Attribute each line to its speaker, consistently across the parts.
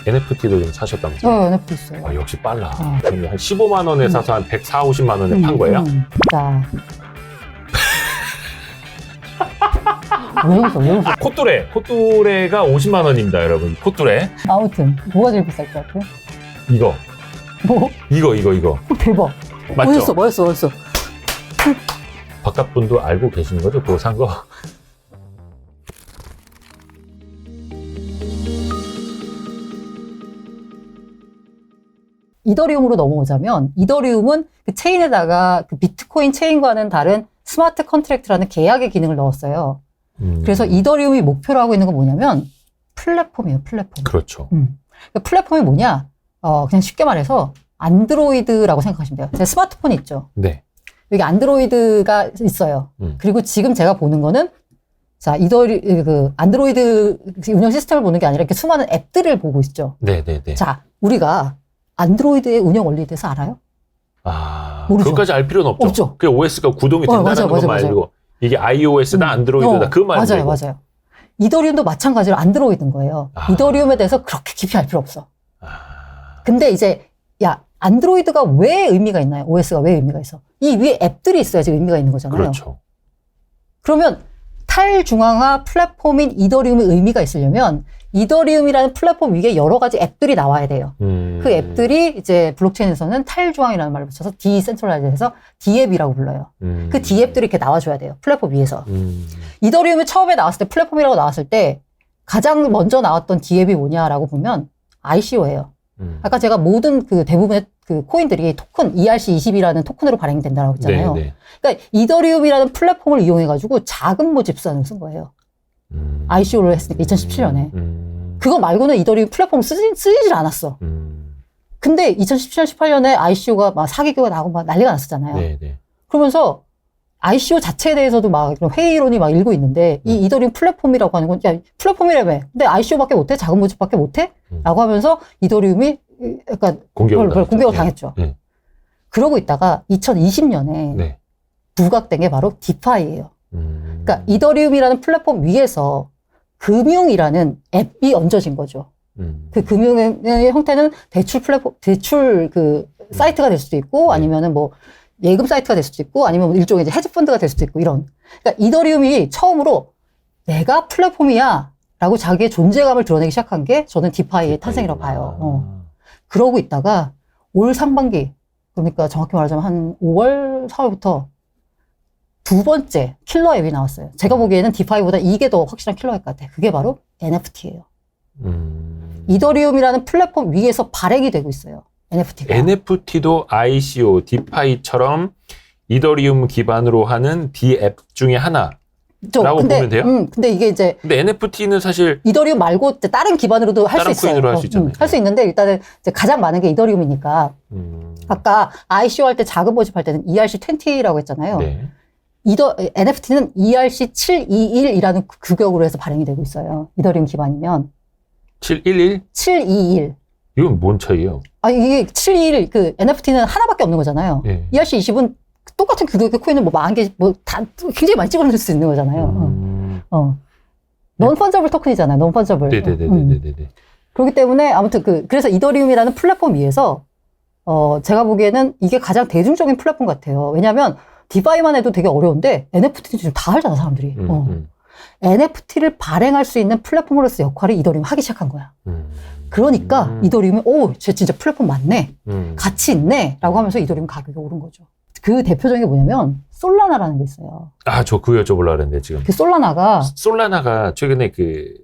Speaker 1: NFT도 좀 사셨다면서요?
Speaker 2: NFT 있어요.
Speaker 1: 아, 역시 빨라. 저는 한 15만 원에 사서 한 140, 50만 원에 판 거예요?
Speaker 2: 자. 왜 웃어?
Speaker 1: 콧뚜레가 50만 원입니다, 여러분. 콧뚜레.
Speaker 2: 아무튼 뭐가 제일 비쌀 것 같아?
Speaker 1: 이거.
Speaker 2: 뭐?
Speaker 1: 이거.
Speaker 2: 대박.
Speaker 1: 맞죠?
Speaker 2: 뭐였어?
Speaker 1: 바깥 분도 알고 계시는 거죠? 그거 산 거?
Speaker 2: 이더리움으로 넘어오자면, 이더리움은 그 체인에다가 그 비트코인 체인과는 다른 스마트 컨트랙트라는 계약의 기능을 넣었어요. 그래서 이더리움이 목표로 하고 있는 건 뭐냐면 플랫폼이에요. 플랫폼.
Speaker 1: 그렇죠.
Speaker 2: 그러니까 플랫폼이 뭐냐? 그냥 쉽게 말해서 안드로이드라고 생각하시면 돼요. 제 스마트폰이 있죠.
Speaker 1: 네.
Speaker 2: 여기 안드로이드가 있어요. 그리고 지금 제가 보는 거는 자, 그 안드로이드 운영 시스템을 보는 게 아니라 이렇게 수많은 앱들을 보고 있죠.
Speaker 1: 네.
Speaker 2: 자, 우리가 안드로이드의 운영 원리에 대해서 알아요?
Speaker 1: 아,
Speaker 2: 모르죠.
Speaker 1: 그것까지 알 필요는 없죠.
Speaker 2: 없죠.
Speaker 1: 그 OS가 구동이 된다는 것만 알고 이게 iOS다, 안드로이드다 그것만 알고.
Speaker 2: 맞아요. 이더리움도 마찬가지로 안드로이드인 거예요. 이더리움에 대해서 그렇게 깊이 알 필요 없어. 근데 이제 야, 안드로이드가 왜 의미가 있나요? OS가 왜 의미가 있어? 이 위에 앱들이 있어야지 의미가 있는 거잖아요.
Speaker 1: 그렇죠.
Speaker 2: 그러면 탈중앙화 플랫폼인 이더리움의 의미가 있으려면 이더리움이라는 플랫폼 위에 여러 가지 앱들이 나와야 돼요. 그 앱들이 이제 블록체인에서는 탈중앙이라는 말을 붙여서 디센트럴라이즈해서 D앱이라고 불러요. 그 D앱들이 이렇게 나와줘야 돼요. 플랫폼 위에서. 이더리움이 처음에 나왔을 때, 플랫폼이라고 나왔을 때 가장 먼저 나왔던 D앱이 뭐냐라고 보면 ICO예요. 아까 제가 모든 그 대부분의 그 코인들이 토큰, ERC20이라는 토큰으로 발행이 된다고 했잖아요.
Speaker 1: 네.
Speaker 2: 그러니까 이더리움이라는 플랫폼을 이용해가지고 자금 모집 수단을 쓴 거예요. ICO를 했으니까 2017년에. 그거 말고는 이더리움 플랫폼 쓰이질 않았어. 근데 2017년, 18년에 ICO가 막 사기가 나고 막 난리가 났었잖아요.
Speaker 1: 네.
Speaker 2: 그러면서 ICO 자체에 대해서도 막 회의론이 막 일고 있는데 이 이더리움 플랫폼이라고 하는 건 야, 플랫폼이라며. 근데 ICO밖에 못해? 자금 모집밖에 못해? 라고 하면서 이더리움이 약간 공격을 당했죠.
Speaker 1: 네.
Speaker 2: 그러고 있다가 2020년에 부각된 게 바로 디파이예요. 그러니까 이더리움이라는 플랫폼 위에서 금융이라는 앱이 얹어진 거죠. 그 금융의 형태는 대출 그 사이트가 될 수도 있고 아니면은 뭐 예금 사이트가 될 수도 있고 아니면 일종의 이제 헤지펀드가 될 수도 있고 이런. 그러니까 이더리움이 처음으로 내가 플랫폼이야 라고 자기의 존재감을 드러내기 시작한 게 저는 디파이의 탄생이라고 봐요. 그러고 있다가 올 상반기, 그러니까 정확히 말하자면 한 5월, 4월부터 두 번째 킬러 앱이 나왔어요. 제가 보기에는 디파이보다 이게 더 확실한 킬러 앱 같아요. 그게 바로 NFT예요. 이더리움이라는 플랫폼 위에서 발행이 되고 있어요. NFT가.
Speaker 1: NFT도 ICO, 디파이처럼 이더리움 기반으로 하는 D앱 중에 하나라고 보면 돼요?
Speaker 2: 근데 이게 이제.
Speaker 1: 근데 NFT는 사실.
Speaker 2: 이더리움 말고 다른 기반으로도 할 수 있어요.
Speaker 1: 다른 코인으로 할 수 있잖아요.
Speaker 2: 할 수 있는데 일단은 이제 가장 많은 게 이더리움이니까. 아까 ICO 할 때 자금 모집할 때는 ERC20라고 했잖아요.
Speaker 1: 네.
Speaker 2: NFT는 ERC721이라는 규격으로 해서 발행이 되고 있어요. 이더리움 기반이면.
Speaker 1: 711?
Speaker 2: 721.
Speaker 1: 이건 뭔 차이예요?
Speaker 2: 이게 721, 그 NFT는 하나밖에 없는 거잖아요.
Speaker 1: 네.
Speaker 2: ERC20은 똑같은 규격의 코인을 뭐 10,000개, 뭐 다 굉장히 많이 찍어낼 수 있는 거잖아요. non fungible 토큰이잖아요. non fungible.
Speaker 1: 네네네네네.
Speaker 2: 그렇기 때문에 아무튼 그래서 이더리움이라는 플랫폼 위에서 제가 보기에는 이게 가장 대중적인 플랫폼 같아요. 왜냐하면 디파이만 해도 되게 어려운데 NFT도 지금 다 알잖아 사람들이. NFT를 발행할 수 있는 플랫폼으로서 역할을 이더리움이 하기 시작한 거야. 그러니까 이더리움이 쟤 진짜 플랫폼 맞네. 가치 있네. 라고 하면서 이더리움 가격이 오른 거죠. 그 대표적인 게 뭐냐면 솔라나라는 게 있어요.
Speaker 1: 저 그거 여쭤보려고 했는데 지금.
Speaker 2: 그 솔라나가
Speaker 1: 최근에 그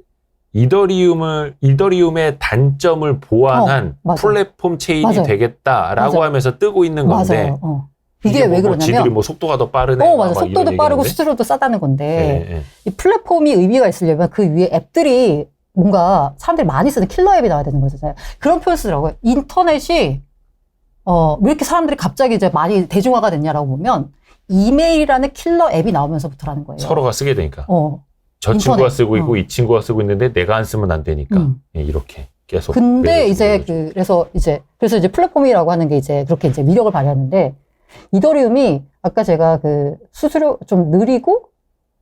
Speaker 1: 이더리움의 단점을 보완한 플랫폼 체인이 되겠다라고 하면서 뜨고 있는 건데.
Speaker 2: 맞아요. 이게 왜 그러냐면
Speaker 1: 지들이 뭐 속도가 더 빠르네.
Speaker 2: 맞아. 속도도 빠르고 수수료도 싸다는 건데 이 플랫폼이 의미가 있으려면 그 위에 앱들이 뭔가 사람들이 많이 쓰는 킬러 앱이 나와야 되는 거잖아요. 그런 표현 쓰더라고요. 인터넷이 왜 이렇게 사람들이 갑자기 이제 많이 대중화가 됐냐라고 보면 이메일이라는 킬러 앱이 나오면서부터라는 거예요.
Speaker 1: 서로가 쓰게 되니까. 저
Speaker 2: 인터넷.
Speaker 1: 친구가 쓰고 있고 이 친구가 쓰고 있는데 내가 안 쓰면 안 되니까. 이렇게 계속.
Speaker 2: 근데 이제 그래서 이제 플랫폼이라고 하는 게 이제 그렇게 이제 위력을 발휘하는데 이더리움이 아까 제가 그 수수료 좀 느리고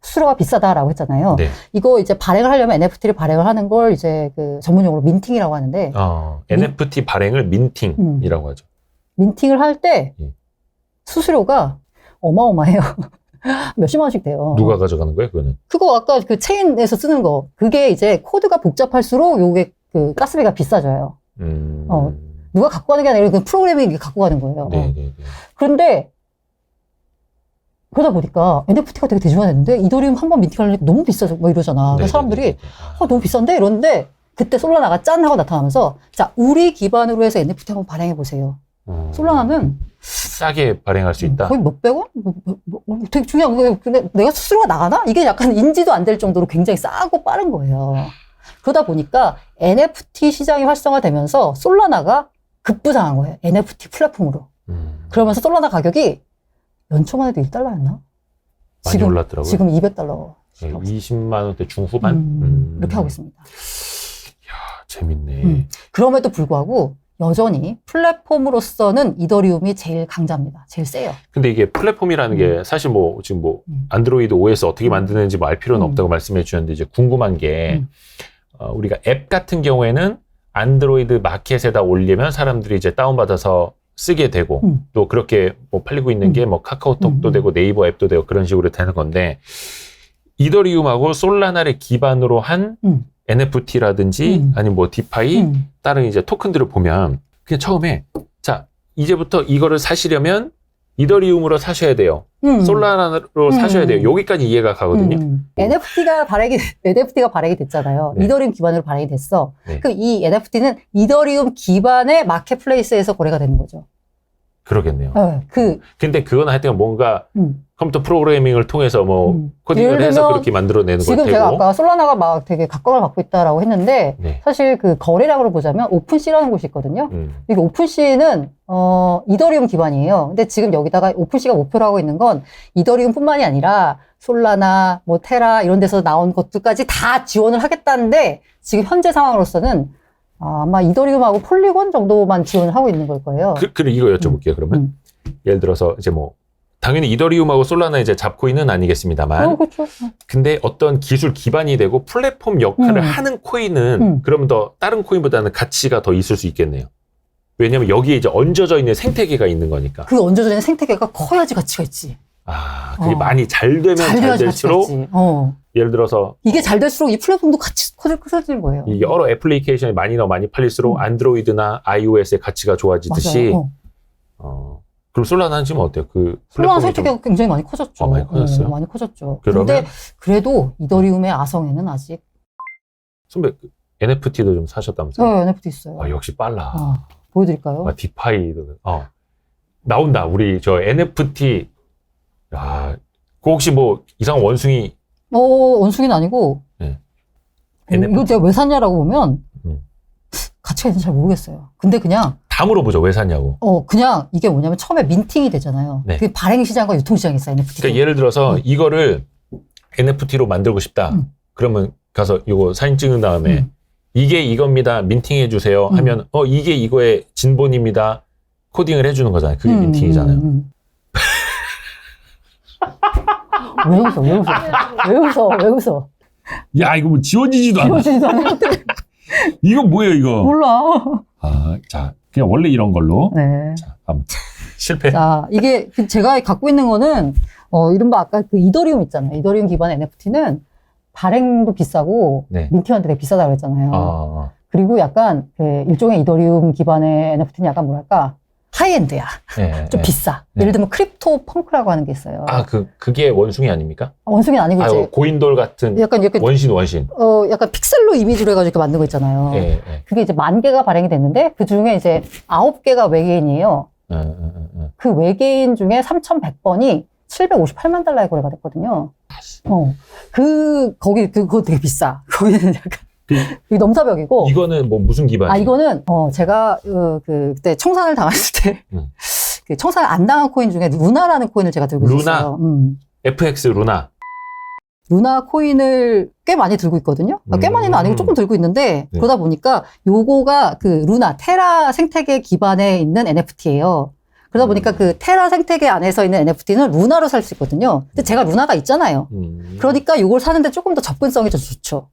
Speaker 2: 수수료가 비싸다라고 했잖아요.
Speaker 1: 네.
Speaker 2: 이거 이제 발행을 하려면 NFT를 발행을 하는 걸 이제 그 전문용어로 민팅이라고 하는데.
Speaker 1: NFT 발행을 민팅이라고 하죠.
Speaker 2: 민팅을 할 때 수수료가 어마어마해요. 몇십만 원씩 돼요.
Speaker 1: 누가 가져가는 거예요, 그거는?
Speaker 2: 그거 아까 그 체인에서 쓰는 거. 그게 이제 코드가 복잡할수록 요게 그 가스비가 비싸져요. 누가 갖고 가는 게 아니라 그 프로그래밍이 갖고 가는 거예요. 그런데 그러다 보니까 NFT가 되게 대중화됐는데 이더리움 한번 민팅하려니까 너무 비싸서 뭐 이러잖아. 그래서 사람들이 너무 비싼데 이러는데 그때 솔라나가 짠 하고 나타나면서 자, 우리 기반으로 해서 NFT 한번 발행해 보세요. 솔라나는
Speaker 1: 싸게 발행할 수 있다.
Speaker 2: 거의 몇백 원? 되게 중요한 거예요. 근데 내가 수수료가 나가나? 이게 약간 인지도 안 될 정도로 굉장히 싸고 빠른 거예요. 그러다 보니까 NFT 시장이 활성화되면서 솔라나가 급부상한 거예요. NFT 플랫폼으로. 그러면서 솔라나 가격이 연초만 해도 1달러였나?
Speaker 1: 많이 올랐더라고요.
Speaker 2: 지금 200달러.
Speaker 1: 20만 원대 중후반?
Speaker 2: 이렇게 하고 있습니다.
Speaker 1: 이야, 재밌네.
Speaker 2: 그럼에도 불구하고 여전히 플랫폼으로서는 이더리움이 제일 강자입니다. 제일 세요.
Speaker 1: 근데 이게 플랫폼이라는 게 사실 뭐 지금 뭐 안드로이드 OS 어떻게 만드는지 뭐 알 필요는 없다고 말씀해 주셨는데 이제 궁금한 게 우리가 앱 같은 경우에는 안드로이드 마켓에다 올리면 사람들이 이제 다운받아서 쓰게 되고 또 그렇게 뭐 팔리고 있는 게 뭐 카카오톡도 되고 네이버 앱도 되고 그런 식으로 되는 건데 이더리움하고 솔라나를 기반으로 한 NFT라든지 아니면 뭐 디파이 다른 이제 토큰들을 보면 그냥 처음에 자 이제부터 이거를 사시려면 이더리움으로 사셔야 돼요. 솔라나로 사셔야 돼요. 여기까지 이해가 가거든요.
Speaker 2: NFT가 발행이 됐잖아요.
Speaker 1: 네.
Speaker 2: 이더리움 기반으로 발행이 됐어.
Speaker 1: 네.
Speaker 2: 그럼 이 NFT는 이더리움 기반의 마켓플레이스에서 거래가 되는 거죠.
Speaker 1: 그러겠네요.
Speaker 2: 네,
Speaker 1: 근데 그건 하여튼 뭔가 컴퓨터 프로그래밍을 통해서 뭐 코딩을 해서 그렇게 만들어내는 걸 테고.
Speaker 2: 지금 제가 아까 솔라나가 막 되게 각광을 받고 있다라고 했는데
Speaker 1: 네.
Speaker 2: 사실 그 거래량으로 보자면 오픈시라는 곳이 있거든요. 이게 오픈시는 이더리움 기반이에요. 근데 지금 여기다가 오픈시가 목표로 하고 있는 건 이더리움뿐만이 아니라 솔라나, 뭐 테라 이런 데서 나온 것들까지 다 지원을 하겠다는데 지금 현재 상황으로서는 아마 이더리움하고 폴리곤 정도만 지원을 하고 있는 걸 거예요.
Speaker 1: 그래 이거 여쭤볼게요. 그러면 예를 들어서 이제 뭐 당연히 이더리움하고 솔라나 이제 잡코인은 아니겠습니다만,
Speaker 2: 그렇죠.
Speaker 1: 근데 어떤 기술 기반이 되고 플랫폼 역할을 하는 코인은 그러면 더 다른 코인보다는 가치가 더 있을 수 있겠네요. 왜냐면 여기에 이제 얹어져 있는 생태계가 있는 거니까.
Speaker 2: 그 얹어져 있는 생태계가 커야지 가치가 있지.
Speaker 1: 그게 많이 잘 되면 잘 될수록 예를 들어서
Speaker 2: 이게 잘 될수록 이 플랫폼도 같이 커지는 거예요.
Speaker 1: 이 여러 애플리케이션이 많이 팔릴수록 안드로이드나 iOS의 가치가 좋아지듯이 그럼 솔라나는 지금 어때요? 그
Speaker 2: 솔라나 생태계가 굉장히 많이 커졌죠.
Speaker 1: 많이 커졌어요?
Speaker 2: 많이 커졌죠.
Speaker 1: 그러면
Speaker 2: 근데 그래도 이더리움의 아성에는 아직
Speaker 1: 선배 NFT도 좀 사셨다면서요?
Speaker 2: 네, NFT 있어요.
Speaker 1: 역시 빨라.
Speaker 2: 보여드릴까요?
Speaker 1: 디파이도 나온다. 우리 저 NFT 그 혹시 뭐 이상한 원숭이?
Speaker 2: 원숭이는 아니고 이거 제가 왜 샀냐라고 보면 가치가 있는지 잘 모르겠어요. 근데 그냥
Speaker 1: 다 물어보죠. 왜 샀냐고.
Speaker 2: 그냥 이게 뭐냐면 처음에 민팅이 되잖아요.
Speaker 1: 네.
Speaker 2: 그 발행 시장과 유통 시장이 있어요. NFT.
Speaker 1: 그러니까 예를 들어서 이거를 NFT로 만들고 싶다. 그러면 가서 이거 사진 찍은 다음에 이게 이겁니다. 민팅해 주세요. 하면 이게 이거의 진본입니다. 코딩을 해주는 거잖아요. 그게 민팅이잖아요.
Speaker 2: 왜 웃어?
Speaker 1: 야, 이거 뭐 지워지지도 않아. 이거 뭐예요, 이거?
Speaker 2: 몰라.
Speaker 1: 자, 그냥 원래 이런 걸로.
Speaker 2: 네.
Speaker 1: 자, 아무튼 실패.
Speaker 2: 자, 이게 제가 갖고 있는 거는 이른바 아까 그 이더리움 있잖아요. 이더리움 기반 NFT는 발행도 비싸고 민팅하는데 되게 비싸다고 했잖아요. 그리고 약간 그 일종의 이더리움 기반의 NFT는 약간 뭐랄까 하이엔드야. 좀 비싸. 예를 들면 크립토 펑크라고 하는 게 있어요.
Speaker 1: 그게 원숭이 아닙니까?
Speaker 2: 원숭이는 아니고 이제
Speaker 1: 고인돌 같은 약간 원신.
Speaker 2: 약간 픽셀로 이미지로 해가지고 이렇게 만든 거 있잖아요. 그게 이제 10,000개가 발행이 됐는데 그 중에 이제 9개가 외계인이에요. 그 외계인 중에 3,100번이 758만 달러에 거래가 됐거든요. 그거 되게 비싸. 거기는 약간. 이게 넘사벽이고.
Speaker 1: 이거는 뭐 무슨 기반이에요?
Speaker 2: 이거는, 제가, 그때 청산을 당했을 때, 그 청산을 안 당한 코인 중에 루나라는 코인을 제가 들고 있었어요.
Speaker 1: FX 루나.
Speaker 2: 루나 코인을 꽤 많이 들고 있거든요. 꽤 많이는 아니고 조금 들고 있는데, 그러다 보니까 요거가 그 루나, 테라 생태계 기반에 있는 NFT예요. 그러다 보니까 그 테라 생태계 안에서 있는 NFT는 루나로 살 수 있거든요. 근데 제가 루나가 있잖아요. 그러니까 이걸 사는데 조금 더 접근성이 더 좋죠.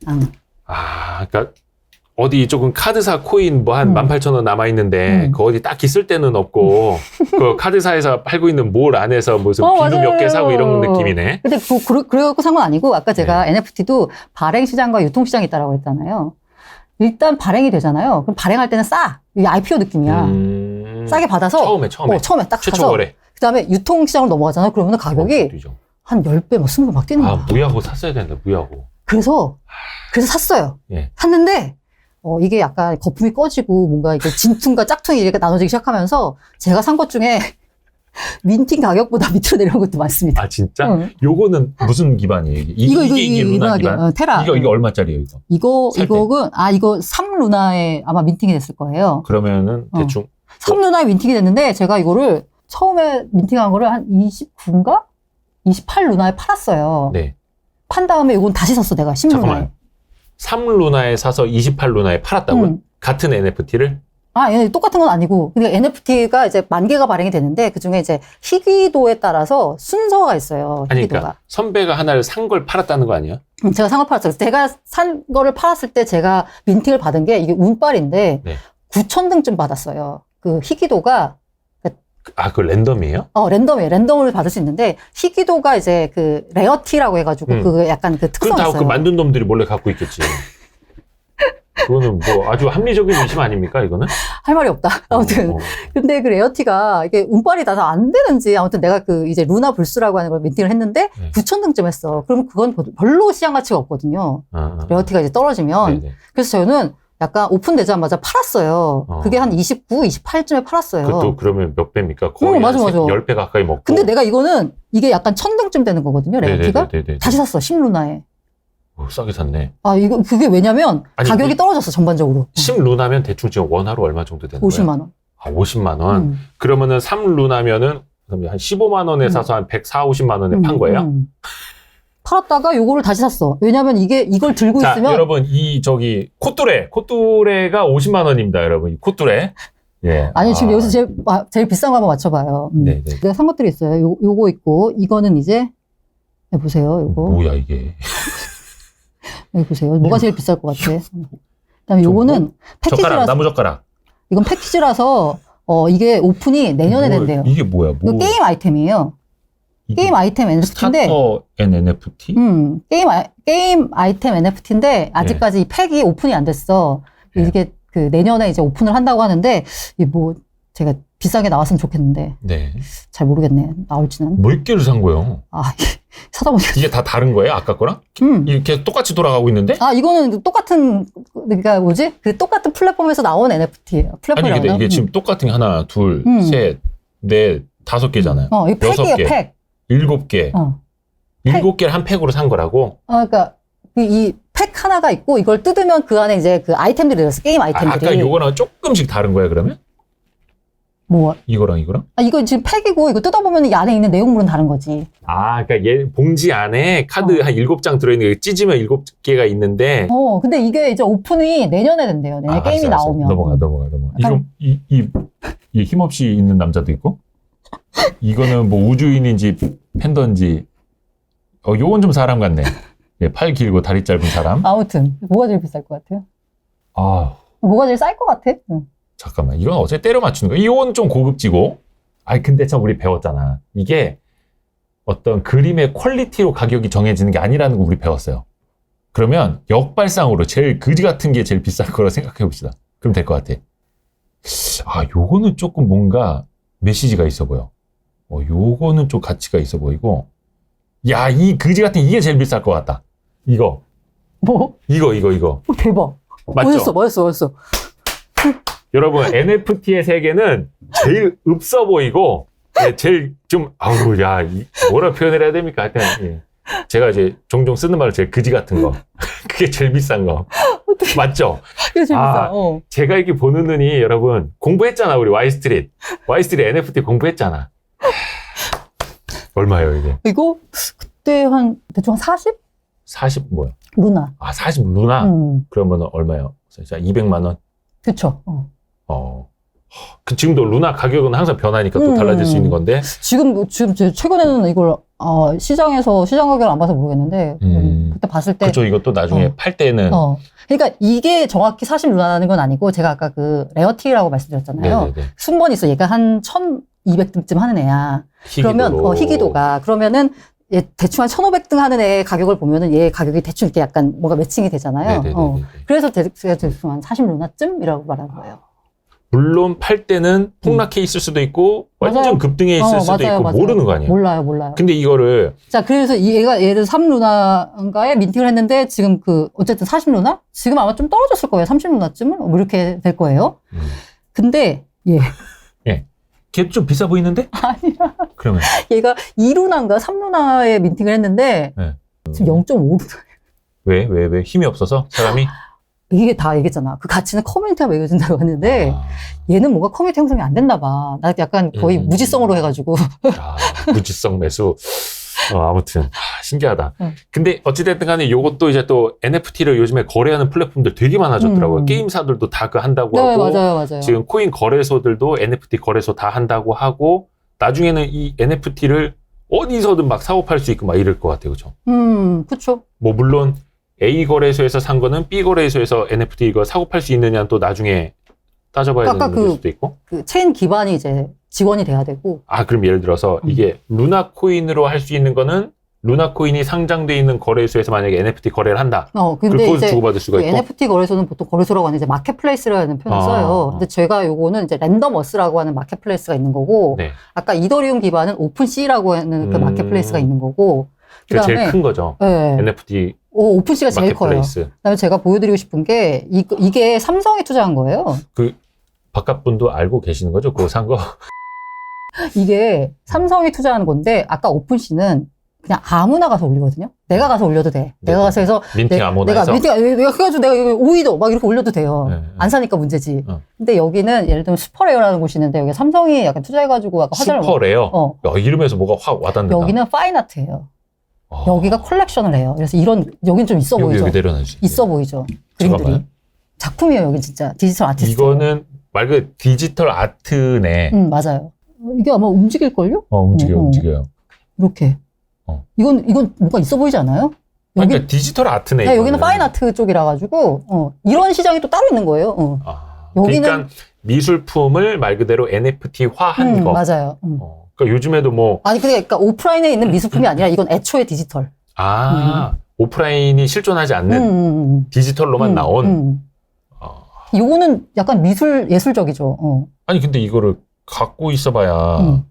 Speaker 1: 그러니까 어디 조금 카드사 코인 뭐 한 18,000원 남아있는데, 그거 어디 딱히 쓸 데는 없고, 그 카드사에서 팔고 있는 몰 안에서 무슨 비누 몇 개 사고 이런 느낌이네.
Speaker 2: 근데 그래갖고 산 건 아니고, 아까 제가 NFT도 발행시장과 유통시장이 있다고 했잖아요. 일단 발행이 되잖아요. 그럼 발행할 때는 싸. 이게 IPO 느낌이야. 싸게 받아서. 처음에 딱
Speaker 1: 최초
Speaker 2: 사서.
Speaker 1: 거래.
Speaker 2: 그 다음에 유통시장으로 넘어가잖아요. 그러면 가격이 한 10배, 뭐 20배 막 뛰는 거야.
Speaker 1: 무야호 샀어야 된다, 무야호.
Speaker 2: 그래서 샀어요.
Speaker 1: 예.
Speaker 2: 샀는데, 이게 약간 거품이 꺼지고 뭔가 이게 진퉁과 짝퉁이 이렇게 나눠지기 시작하면서 제가 산 것 중에 민팅 가격보다 밑으로 내려온 것도 많습니다.
Speaker 1: 아, 진짜? 요거는 무슨 기반이에요? 이게 루나 기반?
Speaker 2: 테라.
Speaker 1: 이거 얼마짜리예요, 이거?
Speaker 2: 이거 3루나에 아마 민팅이 됐을 거예요.
Speaker 1: 그러면은 대충
Speaker 2: 3루나에 민팅이 됐는데 제가 이거를 처음에 민팅한 거를 한 29인가? 28루나에 팔았어요.
Speaker 1: 네.
Speaker 2: 판 다음에 이건 다시 샀어, 내가 10루나에.
Speaker 1: 잠깐만. 3루나에 사서 28루나에 팔았다고요? 같은 NFT를?
Speaker 2: 얘 똑같은 건 아니고. 근데 NFT가 이제 10,000개가 발행이 되는데, 그 중에 이제 희귀도에 따라서 순서가 있어요.
Speaker 1: 아니,
Speaker 2: 희귀도가.
Speaker 1: 그러니까 선배가 하나를 산 걸 팔았다는 거 아니야?
Speaker 2: 제가 산 걸 팔았어요. 제가 산 거를 팔았을 때 제가 민팅을 받은 게 이게 운빨인데,
Speaker 1: 네.
Speaker 2: 9,000등쯤 받았어요. 그 희귀도가.
Speaker 1: 그 랜덤이에요?
Speaker 2: 랜덤이에요. 랜덤을 받을 수 있는데, 희귀도가 이제 그 레어티라고 해가지고, 그 약간 그 특성이 있어요.
Speaker 1: 그럼 다 그 만든 놈들이 몰래 갖고 있겠지. 그거는 뭐 아주 합리적인 의심 아닙니까, 이거는?
Speaker 2: 할 말이 없다. 아무튼. 근데 그 레어티가 이게 운빨이 나서 안 되는지, 아무튼 내가 그 이제 루나 불스라고 하는 걸 민팅을 했는데, 9,000등쯤 했어. 그럼 그건 별로 시장 가치가 없거든요. 레어티가 이제 떨어지면.
Speaker 1: 네네.
Speaker 2: 그래서 저는 약간 오픈되자마자 팔았어요. 그게 한 29, 28쯤에 팔았어요.
Speaker 1: 그것도 그러면 몇 배입니까? 거의
Speaker 2: 맞아.
Speaker 1: 10배 가까이 먹고.
Speaker 2: 근데 내가 이거는 이게 약간 1,000등쯤 되는 거거든요, 레어티가.
Speaker 1: 네네네네.
Speaker 2: 다시 샀어, 10루나에.
Speaker 1: 싸게 샀네.
Speaker 2: 그게 왜냐면 가격이 떨어졌어, 전반적으로.
Speaker 1: 10루나면 대충 지금 원화로 얼마 정도 되는 거예요?
Speaker 2: 50만 원.
Speaker 1: 50만 원? 그러면은 3루나면은 한 15만 원에 사서 한 140, 50만 원에 판 거예요?
Speaker 2: 팔았다가 요거를 다시 샀어. 왜냐면 이걸 들고
Speaker 1: 자,
Speaker 2: 있으면.
Speaker 1: 여러분, 콧뚜레가 50만 원입니다, 여러분. 이 콧뚜레. 예.
Speaker 2: 아니, 지금 여기서 제일 비싼 거 한번 맞춰봐요.
Speaker 1: 네네.
Speaker 2: 내가 산 것들이 있어요. 요거 있고, 이거는 이제, 보세요, 요거.
Speaker 1: 뭐야, 이게.
Speaker 2: 여기 보세요. 뭐가 제일 비쌀 것 같아. 그다음에 요거는 패키지라서.
Speaker 1: 나무젓가락.
Speaker 2: 이건 패키지라서, 이게 오픈이 내년에 된대요.
Speaker 1: 이게 뭐야,
Speaker 2: 이거 게임 아이템이에요. 게임 아이템 NFT인데.
Speaker 1: 스타터 NFT?
Speaker 2: 게임 아이템 NFT인데, 아직까지 이 팩이 오픈이 안 됐어. 이게 그 내년에 이제 오픈을 한다고 하는데, 제가 비싸게 나왔으면 좋겠는데.
Speaker 1: 네.
Speaker 2: 잘 모르겠네. 나올지는.
Speaker 1: 몇 개를 산 거예요?
Speaker 2: 사다 보니까.
Speaker 1: 이게 다 다른 거예요? 아까 거랑? 이렇게 똑같이 돌아가고 있는데?
Speaker 2: 이거는 똑같은, 그러니까 뭐지? 그 똑같은 플랫폼에서 나온 NFT예요.
Speaker 1: 아니, 근데 이게 지금 똑같은 게 하나, 둘, 셋, 넷, 5개잖아요.
Speaker 2: 이 팩이에요, 팩.
Speaker 1: 7개. 7개를 한 팩으로 산 거라고?
Speaker 2: 그러니까 이 팩 하나가 있고 이걸 뜯으면 그 안에 이제 그 아이템들이 들어있어. 게임 아이템들이.
Speaker 1: 아까 요거랑 조금씩 다른 거야, 그러면?
Speaker 2: 뭐?
Speaker 1: 이거랑?
Speaker 2: 이거 지금 팩이고 이거 뜯어보면 이 안에 있는 내용물은 다른 거지.
Speaker 1: 그러니까 얘 봉지 안에 카드 한 7장 들어있는 게 찢으면 7개가 있는데.
Speaker 2: 근데 이게 이제 오픈이 내년에 된대요. 내년 게임이 나오면.
Speaker 1: 넘어가. 이 힘없이 있는 남자도 있고? 이거는 뭐 우주인인지 팬더인지. 요건 좀 사람 같네. 팔 길고 다리 짧은 사람.
Speaker 2: 아무튼 뭐가 제일 비쌀 것 같아요? 뭐가 제일 쌀 것 같아?
Speaker 1: 잠깐만, 이건 어째 때려 맞추는 거야? 이건 좀 고급지고. 근데 참 우리 배웠잖아. 이게 어떤 그림의 퀄리티로 가격이 정해지는 게 아니라는 거 우리 배웠어요. 그러면 역발상으로 제일 그지 같은 게 제일 비쌀 거라 생각해 봅시다. 그럼 될 것 같아. 요거는 조금 뭔가 메시지가 있어 보여. 요거는 좀 가치가 있어 보이고. 야, 이 그지 같은 이게 제일 비쌀 것 같다. 이거.
Speaker 2: 뭐?
Speaker 1: 이거.
Speaker 2: 대박.
Speaker 1: 맞죠?
Speaker 2: 멋있어.
Speaker 1: 여러분, NFT의 세계는 제일 없어 보이고, 제일 좀, 뭐라 표현을 해야 됩니까? 하여튼, 제가 이제 종종 쓰는 말로 제일 그지 같은 거. 그게 제일 비싼 거. 맞죠?
Speaker 2: 그게 제일 비싸.
Speaker 1: 제가 이렇게 보는 눈이 여러분, 공부했잖아, 우리 Y스트릿 NFT 공부했잖아. 얼마예요, 이게?
Speaker 2: 이거, 그때 대충 한 40?
Speaker 1: 40 뭐야?
Speaker 2: 루나.
Speaker 1: 40 루나? 그러면 얼마예요? 200만 원?
Speaker 2: 그쵸.
Speaker 1: 지금도 루나 가격은 항상 변하니까 또 달라질 수 있는 건데.
Speaker 2: 지금 최근에는 이걸, 시장 가격을 안 봐서 모르겠는데, 그때 봤을 때.
Speaker 1: 그렇죠. 이것도 나중에 팔 때는.
Speaker 2: 그러니까 이게 정확히 40 루나라는 건 아니고, 제가 아까 그 레어티라고 말씀드렸잖아요.
Speaker 1: 네네네.
Speaker 2: 순번이 있어. 얘가 한 1200등쯤 하는 애야. 그러면, 희귀도가. 그러면은, 얘 대충 한 1500등 하는 애 가격을 보면은 얘 가격이 대충 이렇게 약간 뭔가 매칭이 되잖아요. 그래서 제가 대충 한 40 루나쯤이라고 말하는 거예요.
Speaker 1: 물론 팔 때는 폭락해 있을 수도 있고 완전
Speaker 2: 맞아요.
Speaker 1: 급등해 있을 수도
Speaker 2: 맞아요,
Speaker 1: 있고
Speaker 2: 맞아요.
Speaker 1: 모르는 거 아니에요.
Speaker 2: 몰라요.
Speaker 1: 근데 이거를
Speaker 2: 자, 그래서 얘를 3 루나인가에 민팅을 했는데 지금 어쨌든 40 루나? 지금 아마 좀 떨어졌을 거예요. 30 루나쯤은? 뭐 이렇게 될 거예요. 근데
Speaker 1: 걔 좀 비싸 보이는데?
Speaker 2: 아니야.
Speaker 1: 그러면
Speaker 2: 얘가 2 루나인가 3 루나에 민팅을 했는데 지금 0.5 루나.
Speaker 1: 왜? 힘이 없어서 사람이?
Speaker 2: 이게 다 얘기했잖아. 그 가치는 커뮤니티가 매겨준다고 했는데 얘는 뭔가 커뮤니티 형성이 안 됐나 봐. 나 약간 거의 무지성으로 해가지고.
Speaker 1: 무지성 매수. 아무튼 신기하다. 근데 어찌됐든 간에 요것도 이제 또 NFT를 요즘에 거래하는 플랫폼들 되게 많아졌더라고요. 게임사들도 다 한다고
Speaker 2: 네,
Speaker 1: 하고
Speaker 2: 맞아요.
Speaker 1: 지금 코인 거래소들도 NFT 거래소 다 한다고 하고 나중에는 이 NFT를 어디서든 막 사고 팔 수 있고 막 이럴 것 같아요. 그죠?
Speaker 2: 그쵸.
Speaker 1: 뭐 물론 A 거래소에서 산 거는 B 거래소에서 NFT 이거 사고 팔 수 있느냐는 또 나중에 따져봐야 되는 문제일 수도 있고.
Speaker 2: 그 체인 기반이 이제 지원이 돼야 되고.
Speaker 1: 그럼 예를 들어서 이게 루나 코인으로 할 수 있는 거는 루나 코인이 상장돼 있는 거래소에서 만약에 NFT 거래를 한다.
Speaker 2: 근데
Speaker 1: 그걸 주고받을 수가 있고.
Speaker 2: NFT 거래소는 보통 거래소라고 하는 이제 마켓플레이스라는 표현을 써요. 근데 제가 요거는 이제 랜덤어스라고 하는 마켓플레이스가 있는 거고, 아까 이더리움 기반은 오픈시라고 하는 그 마켓플레이스가 있는 거고,
Speaker 1: 그다음에 제일 큰 거죠. NFT.
Speaker 2: 오픈시가 제일 커요. 그다음에 제가 보여드리고 싶은 게 이게 삼성이 투자한 거예요.
Speaker 1: 그 바깥 분도 알고 계시는 거죠? 그거 산 거?
Speaker 2: 이게 삼성이 투자하는 건데 아까 오픈시는 그냥 아무나 가서 올리거든요. 내가 가서 올려도 돼. 내가 가서 해서
Speaker 1: 민팅 아무나 해서
Speaker 2: 내가 해가지고 내가 오이도 막 이렇게 올려도 돼요. 안 사니까 문제지. 근데 여기는 예를 들면 슈퍼레어라는 곳이 있는데 여기 삼성이 약간 투자해가지고 아까 화제를
Speaker 1: 슈퍼레어? 이름에서 뭐가 확 와닿는다.
Speaker 2: 여기는 파인아트예요. 여기가 컬렉션을 해요. 그래서 여긴 좀 있어 보이죠?
Speaker 1: 여기 내려놔주세요.
Speaker 2: 있어 보이죠? 그림들이. 작품이에요, 여기 진짜. 디지털 아티스트.
Speaker 1: 이거는 말 그대로 디지털 아트네.
Speaker 2: 맞아요. 이게 아마 움직일걸요?
Speaker 1: 움직여요.
Speaker 2: 이렇게. 이건 뭐가 있어 보이지 않아요?
Speaker 1: 그러니까 디지털 아트네.
Speaker 2: 네, 여기는 파인 아트 쪽이라 가지고 이런 시장이 또 따로 있는 거예요. 여기는
Speaker 1: 그러니까 미술품을 말 그대로 NFT화한 거.
Speaker 2: 맞아요.
Speaker 1: 그러니까 요즘에도 뭐
Speaker 2: 그러니까 오프라인에 있는 미술품이 아니라 이건 애초에 디지털.
Speaker 1: 오프라인이 실존하지 않는 디지털로만 나온.
Speaker 2: 요거는 약간 예술적이죠.
Speaker 1: 아니 근데 이거를 갖고 있어봐야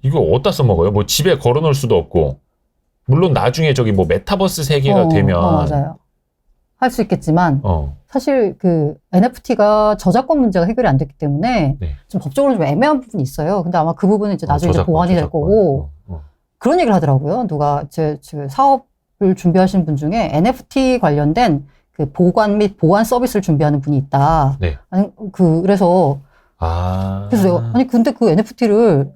Speaker 1: 이거 어디다 써먹어요? 뭐 집에 걸어놓을 수도 없고. 물론 나중에 저기 뭐 메타버스 세계가 되면
Speaker 2: 맞아요. 할 수 있겠지만 사실 그 NFT가 저작권 문제가 해결이 안 됐기 때문에 좀 법적으로 좀 애매한 부분이 있어요. 근데 아마 그 부분은 이제 나중에 이제 보완이 될 거고 그런 얘기를 하더라고요. 누가 제 사업을 준비하시는 분 중에 NFT 관련된 그 보관 및 보안 서비스를 준비하는 분이 있다. 그래서 내가 근데 그 NFT를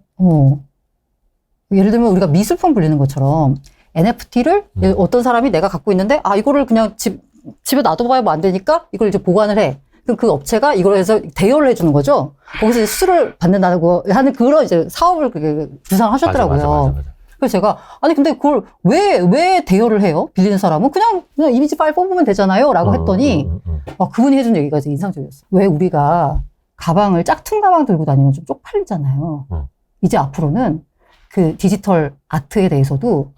Speaker 2: 예를 들면 우리가 미술품 불리는 것처럼 NFT를 어떤 사람이 내가 갖고 있는데 이거를 그냥 집에 놔둬봐야 뭐 안 되니까 이걸 이제 보관을 해. 그럼 그 업체가 이걸 해서 대여를 해주는 거죠. 거기서 이제 수수료를 받는다고 하는 그런 이제 사업을 구상하셨더라고요.
Speaker 1: 맞아.
Speaker 2: 그래서 제가 근데 그걸 왜 대여를 해요? 빌리는 사람은 그냥 이미지 파일 뽑으면 되잖아요. 라고 했더니 그분이 해준 얘기가 되게 인상적이었어요. 왜 우리가 가방을 짝퉁 가방 들고 다니면 좀 쪽팔리잖아요. 이제 앞으로는 그 디지털 아트에 대해서도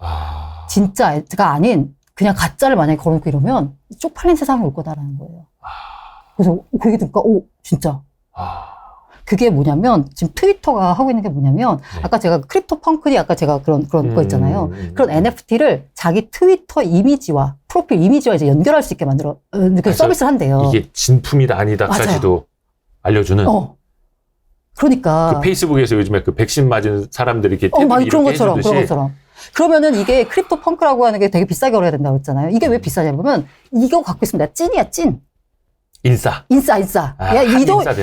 Speaker 2: 진짜가 아닌 그냥 가짜를 만약에 걸어놓고 이러면 쪽팔린 세상이 올 거다라는 거예요. 그래서 그 얘기 듣니까 진짜. 그게 뭐냐면 지금 트위터가 하고 있는 게 뭐냐면 아까 제가 크립토 펑크니 아까 제가 그런 거 있잖아요. 그런 NFT를 자기 트위터 이미지와 프로필 이미지와 이제 연결할 수 있게 만들어 그 서비스를 한대요.
Speaker 1: 이게 진품이다 아니다까지도 알려주는.
Speaker 2: 그러니까
Speaker 1: 그 페이스북에서 요즘에 그 백신 맞은 사람들이 이렇게
Speaker 2: 그런 것처럼. 그러면은 이게 크립토 펑크라고 하는 게 되게 비싸게 걸어야 된다고 했잖아요. 이게 왜 비싸냐면 이거 갖고 있으면 내가 찐이야, 찐.
Speaker 1: 인싸.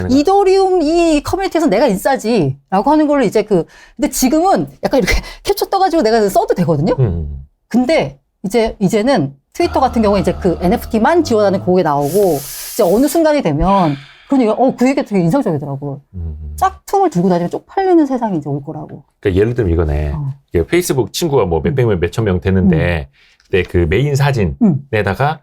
Speaker 2: 이더리움 이 커뮤니티에서 내가 인싸지. 라고 하는 걸로 이제 근데 지금은 약간 이렇게 캡처 떠가지고 내가 써도 되거든요. 근데 이제는 트위터 같은 경우에 이제 그 NFT만 지원하는 그게 나오고 이제 어느 순간이 되면 그러니까 그 얘기가 되게 인상적이더라고. 짝퉁을 들고 다니면 쪽팔리는 세상이 이제 올 거라고.
Speaker 1: 그러니까 예를 들면 이거네. 이게 페이스북 친구가 뭐 몇백 명, 몇천 명 되는데, 근데 그 메인 사진에다가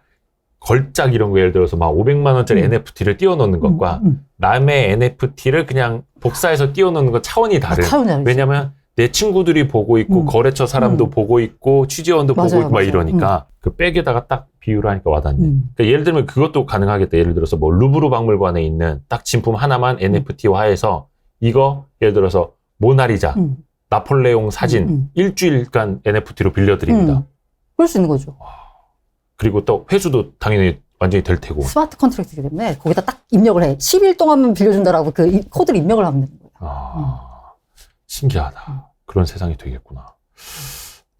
Speaker 1: 걸작 이런 거 예를 들어서 막 500만 원짜리 NFT를 띄워놓는 것과 남의 NFT를 그냥 복사해서 띄워놓는 건 차원이 다른. 왜냐면 내 친구들이 보고 있고 거래처 사람도 보고 있고 취재원도 보고 있고 막 이러니까 그 백에다가 딱 비유를 하니까 와닿네. 그러니까 예를 들면 그것도 가능하겠다. 예를 들어서 뭐 루브르 박물관에 있는 딱 진품 하나만 NFT화해서 이거 예를 들어서 모나리자, 나폴레옹 사진 일주일간 NFT로 빌려드립니다.
Speaker 2: 그럴 수 있는 거죠.
Speaker 1: 그리고 또 회수도 당연히 완전히 될 테고.
Speaker 2: 스마트 컨트랙트이기 때문에 거기다 딱 입력을 해. 10일 동안만 빌려준다라고 그 코드를 입력을 하면 되는 거예요.
Speaker 1: 신기하다. 그런 세상이 되겠구나.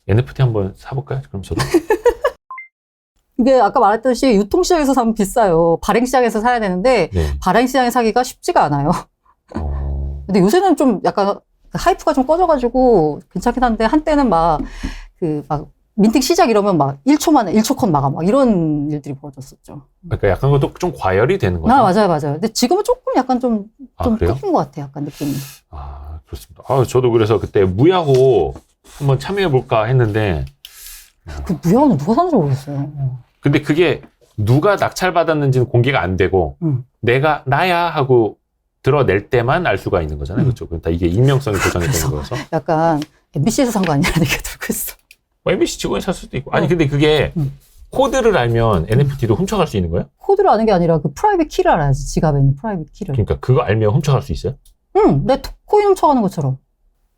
Speaker 1: NFT 한번 사볼까요? 그럼 저도.
Speaker 2: 이게 아까 말했듯이 유통시장에서 사면 비싸요. 발행시장에서 사야 되는데 발행시장에 사기가 쉽지가 않아요. 근데 요새는 좀 약간 하이프가 좀 꺼져가지고 괜찮긴 한데 한때는 막 민팅 시작 이러면 막 1초 만에 1초 컷 막아 막 이런 일들이 벌어졌었죠.
Speaker 1: 그러니까 약간 그것도 좀 과열이 되는 거죠.
Speaker 2: 맞아요. 근데 지금은 조금 약간 좀
Speaker 1: 그래요?
Speaker 2: 끊긴 것 같아, 약간 느낌이.
Speaker 1: 그렇습니다. 저도 그래서 그때 무야호 한번 참여해볼까 했는데.
Speaker 2: 그 무야호는 누가 사는지 모르겠어요.
Speaker 1: 근데 그게 누가 낙찰받았는지는 공개가 안 되고, 내가 나야 하고 드러낼 때만 알 수가 있는 거잖아요. 그렇죠? 그러니까 이게 익명성이 보장이 되는 거여서.
Speaker 2: 약간 MBC에서 산 거 아니냐는 얘기가 들고 있어.
Speaker 1: MBC 직원이 살 수도 있고. 아니, 근데 그게 코드를 알면 NFT도 훔쳐갈 수 있는 거예요?
Speaker 2: 코드를 아는 게 아니라 그 프라이빗 키를 알아야지. 지갑에 있는 프라이빗 키를.
Speaker 1: 그러니까 그거 알면 훔쳐갈 수 있어요?
Speaker 2: 내 코인 훔쳐가는 것처럼.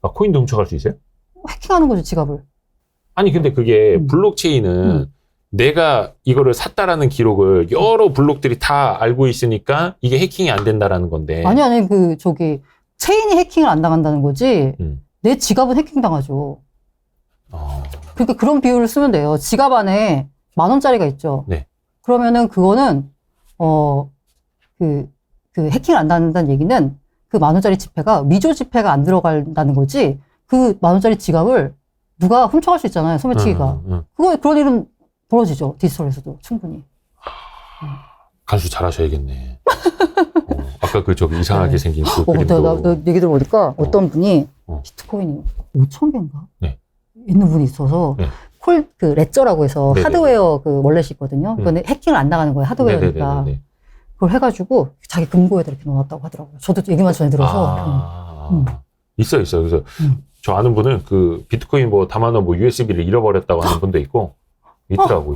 Speaker 1: 코인도 훔쳐갈 수 있어요?
Speaker 2: 해킹하는 거죠, 지갑을.
Speaker 1: 아니, 근데 그게 블록체인은 내가 이거를 샀다라는 기록을 여러 블록들이 다 알고 있으니까 이게 해킹이 안 된다라는 건데.
Speaker 2: 아니, 체인이 해킹을 안 당한다는 거지. 내 지갑은 해킹당하죠. 그러니까 그런 비유를 쓰면 돼요. 지갑 안에 10,000원짜리가 있죠.
Speaker 1: 네.
Speaker 2: 그러면은 그거는, 해킹을 안 당한다는 얘기는 그 10,000원짜리 지폐가 미조 지폐가 안 들어간다는 거지. 그 10,000원짜리 지갑을 누가 훔쳐갈 수 있잖아요. 소매치기가. 그런 일은 벌어지죠. 디지털에서도 충분히.
Speaker 1: 간수 잘하셔야겠네. 아까 이상하게 생긴 그
Speaker 2: 나 얘기 들어보니까 어떤 분이 비트코인이 5,000개인가? 있는 분이 있어서 레저라고 해서 하드웨어 월렛이 있거든요. 그거는 해킹을 안 나가는 거예요. 하드웨어니까. 그걸 해가지고 자기 금고에다 이렇게 넣어놨다고 하더라고요. 저도 얘기만 전에 들어서.
Speaker 1: 있어요. 그래서 저 아는 분은 그 비트코인 담아놓은 USB를 잃어버렸다고 하는 분도 있고 있더라고.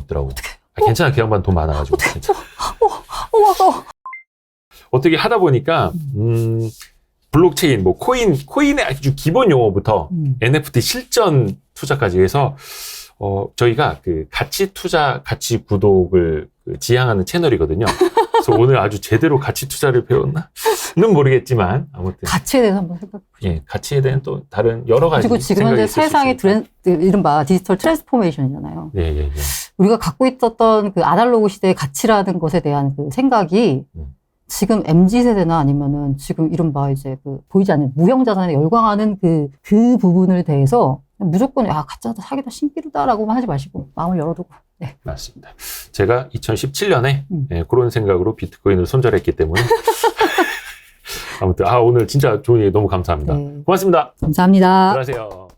Speaker 1: 괜찮아. 그 양반 돈 많아가지고. 어떻게 하다 보니까 블록체인, 코인의 아주 기본 용어부터 NFT 실전 투자까지 해서 저희가 그 가치 투자, 가치 구독을 지향하는 채널이거든요. 그래서 오늘 아주 제대로 가치 투자를 배웠나는 모르겠지만 아무튼
Speaker 2: 가치에 대해서 한번 생각해보죠.
Speaker 1: 가치에 대한 또 다른 여러 가지
Speaker 2: 그리고 지금 현재 세상의 이른바 디지털 트랜스포메이션이잖아요. 우리가 갖고 있었던 그 아날로그 시대의 가치라는 것에 대한 그 생각이 지금 MZ세대나 아니면은 지금 이른바 보이지 않는 무형자산에 열광하는 그 부분을 대해서 무조건 가짜다 사기다 신기루다라고만 하지 마시고 마음을 열어두고. 네.
Speaker 1: 맞습니다. 제가 2017년에 그런 생각으로 비트코인을 손절했기 때문에 아무튼 오늘 진짜 좋은 얘기 너무 감사합니다. 고맙습니다.
Speaker 2: 감사합니다.
Speaker 1: 들어가세요.